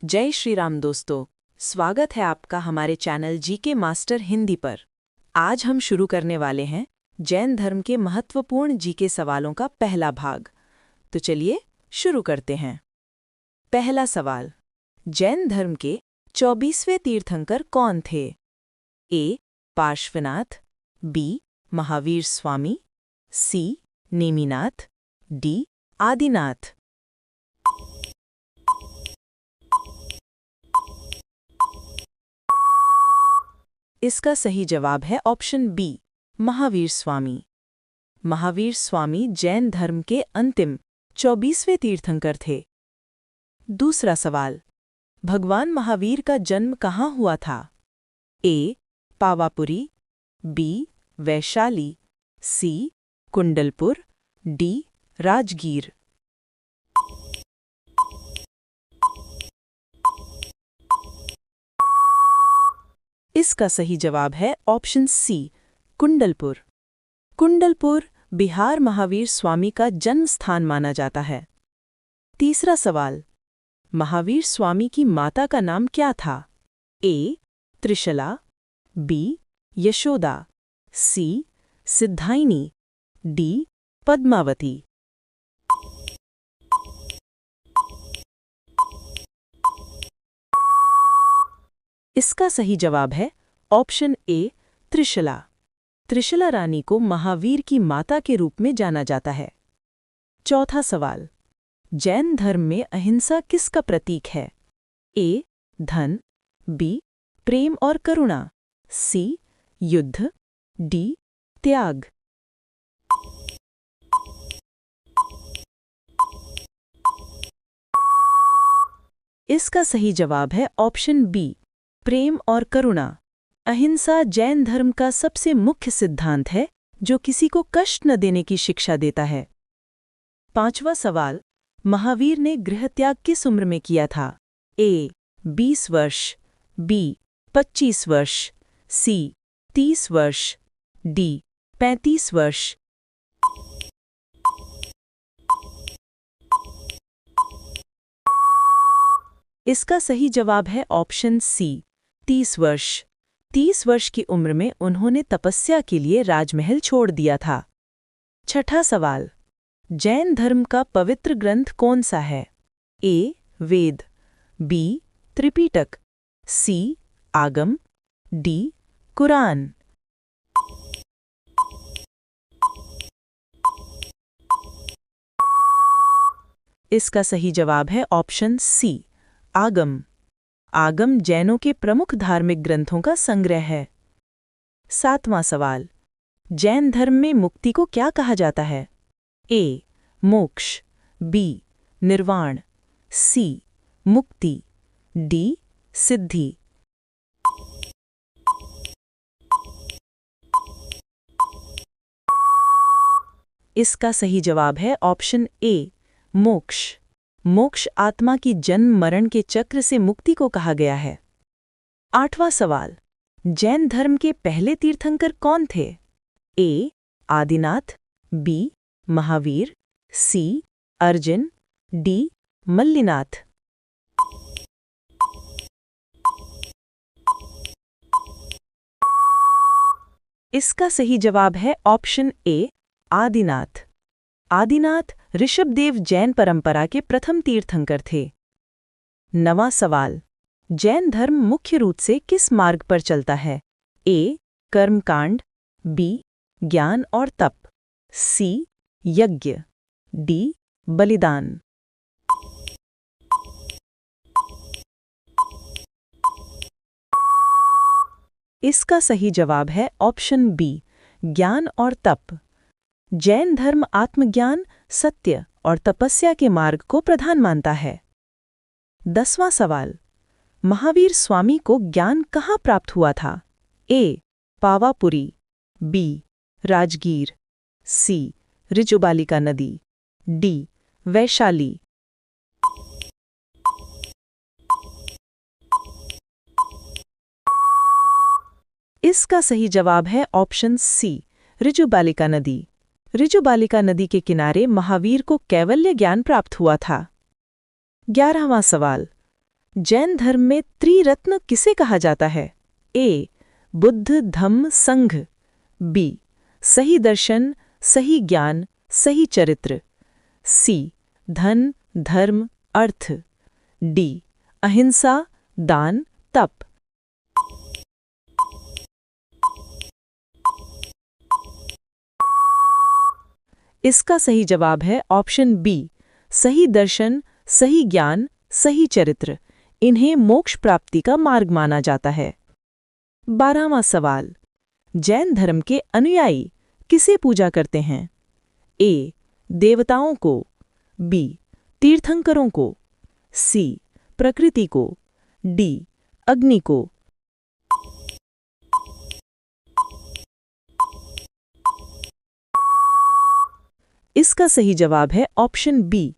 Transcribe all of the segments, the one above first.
जय श्री राम दोस्तों, स्वागत है आपका हमारे चैनल जीके मास्टर हिंदी पर। आज हम शुरू करने वाले हैं जैन धर्म के महत्वपूर्ण जीके सवालों का पहला भाग। तो चलिए शुरू करते हैं। पहला सवाल, जैन धर्म के 24वें तीर्थंकर कौन थे? ए. पार्श्वनाथ, बी. महावीर स्वामी, सी. नेमिनाथ, डी. आदिनाथ। इसका सही जवाब है ऑप्शन बी, महावीर स्वामी। महावीर स्वामी जैन धर्म के अंतिम 24वें तीर्थंकर थे। दूसरा सवाल, भगवान महावीर का जन्म कहाँ हुआ था? ए. पावापुरी, बी. वैशाली, सी. कुंडलपुर, डी. राजगीर। इसका सही जवाब है ऑप्शन सी, कुंडलपुर। कुंडलपुर बिहार महावीर स्वामी का जन्म स्थान माना जाता है। तीसरा सवाल, महावीर स्वामी की माता का नाम क्या था? ए. त्रिशला, बी. यशोदा, सी. सिद्धाइनी, डी. पद्मावती। इसका सही जवाब है ऑप्शन ए, त्रिशला। त्रिशला रानी को महावीर की माता के रूप में जाना जाता है। चौथा सवाल, जैन धर्म में अहिंसा किसका प्रतीक है? ए. धन, बी. प्रेम और करुणा, सी. युद्ध, डी. त्याग। इसका सही जवाब है ऑप्शन बी, प्रेम और करुणा। अहिंसा जैन धर्म का सबसे मुख्य सिद्धांत है जो किसी को कष्ट न देने की शिक्षा देता है। पांचवा सवाल, महावीर ने गृहत्याग किस उम्र में किया था? ए. 20 वर्ष, बी. 25 वर्ष, सी. 30 वर्ष, डी. 35 वर्ष। इसका सही जवाब है ऑप्शन सी, 30 वर्ष। 30 वर्ष की उम्र में उन्होंने तपस्या के लिए राजमहल छोड़ दिया था। छठा सवाल, जैन धर्म का पवित्र ग्रंथ कौन सा है? ए. वेद, बी. त्रिपिटक, सी. आगम, डी. कुरान। इसका सही जवाब है ऑप्शन सी, आगम। आगम जैनों के प्रमुख धार्मिक ग्रंथों का संग्रह है। सातवां सवाल, जैन धर्म में मुक्ति को क्या कहा जाता है? ए. मोक्ष, बी. निर्वाण, सी. मुक्ति, डी. सिद्धि। इसका सही जवाब है ऑप्शन ए, मोक्ष। मोक्ष आत्मा की जन्म मरण के चक्र से मुक्ति को कहा गया है। आठवां सवाल, जैन धर्म के पहले तीर्थंकर कौन थे? ए. आदिनाथ, बी. महावीर, सी. अर्जुन, डी. मल्लिनाथ। इसका सही जवाब है ऑप्शन ए, आदिनाथ। आदिनाथ ऋषभदेव जैन परंपरा के प्रथम तीर्थंकर थे। नवां सवाल, जैन धर्म मुख्य रूप से किस मार्ग पर चलता है? ए. कर्मकांड, बी. ज्ञान और तप, सी. यज्ञ, डी. बलिदान। इसका सही जवाब है ऑप्शन बी, ज्ञान और तप। जैन धर्म आत्मज्ञान, सत्य और तपस्या के मार्ग को प्रधान मानता है। 10वां सवाल, महावीर स्वामी को ज्ञान कहाँ प्राप्त हुआ था? ए. पावापुरी, बी. राजगीर, सी. ऋजुबालिका नदी, डी. वैशाली। इसका सही जवाब है ऑप्शन सी, ऋजुबालिका नदी। ऋजुबालिका नदी के किनारे महावीर को कैवल्य ज्ञान प्राप्त हुआ था। 11वां सवाल, जैन धर्म में त्रिरत्न किसे कहा जाता है? ए. बुद्ध धम्म संघ, बी. सही दर्शन, सही ज्ञान, सही चरित्र, सी. धन, धर्म, अर्थ, डी. अहिंसा, दान, तप। इसका सही जवाब है ऑप्शन बी. सही दर्शन, सही ज्ञान, सही चरित्र। इन्हें मोक्ष प्राप्ति का मार्ग माना जाता है। 12वां सवाल। जैन धर्म के अनुयायी किसे पूजा करते हैं? ए. देवताओं को, बी. तीर्थंकरों को, सी. प्रकृति को, डी. अग्नि को। इसका सही जवाब है ऑप्शन बी.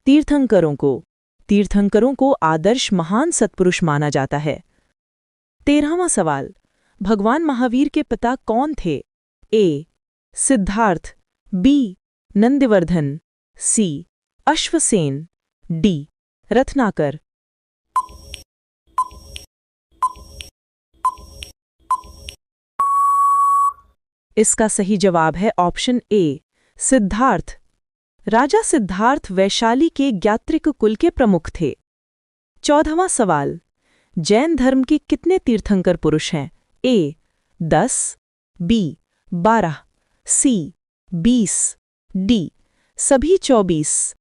तीर्थंकरों को। तीर्थंकरों को आदर्श महान सत्पुरुष माना जाता है। 13वां सवाल। भगवान महावीर के पिता कौन थे? ए. सिद्धार्थ, बी. नंदिवर्धन, सी. अश्वसेन, डी. रत्नाकर। इसका सही जवाब है ऑप्शन ए. सिद्धार्थ। राजा सिद्धार्थ वैशाली के ज्ञात्रिक कुल के प्रमुख थे। 14वां सवाल। जैन धर्म के कितने तीर्थंकर पुरुष हैं? ए. 10, बी. 12, सी. 20, डी. सभी 24।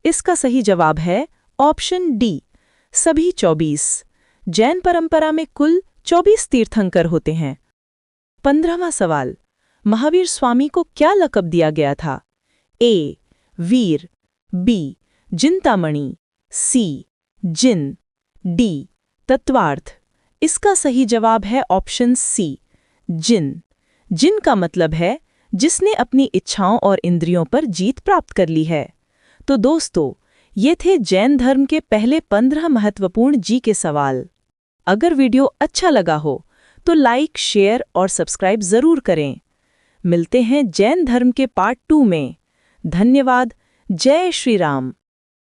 इसका सही जवाब है ऑप्शन डी. सभी 24। जैन परंपरा में कुल 24 तीर्थंकर होते हैं। 15वां सवाल। महावीर स्वामी को क्या लक़ब दिया गया था? ए. वीर, बी. जिंतामणि, सी. जिन, डी. तत्वार्थ। इसका सही जवाब है ऑप्शन सी. जिन। जिन का मतलब है जिसने अपनी इच्छाओं और इंद्रियों पर जीत प्राप्त कर ली है। तो दोस्तों, ये थे जैन धर्म के पहले 15 महत्वपूर्ण जी के सवाल। अगर वीडियो अच्छा लगा हो तो लाइक, शेयर और सब्सक्राइब जरूर करें। मिलते हैं जैन धर्म के पार्ट 2 में। धन्यवाद। जय श्री राम।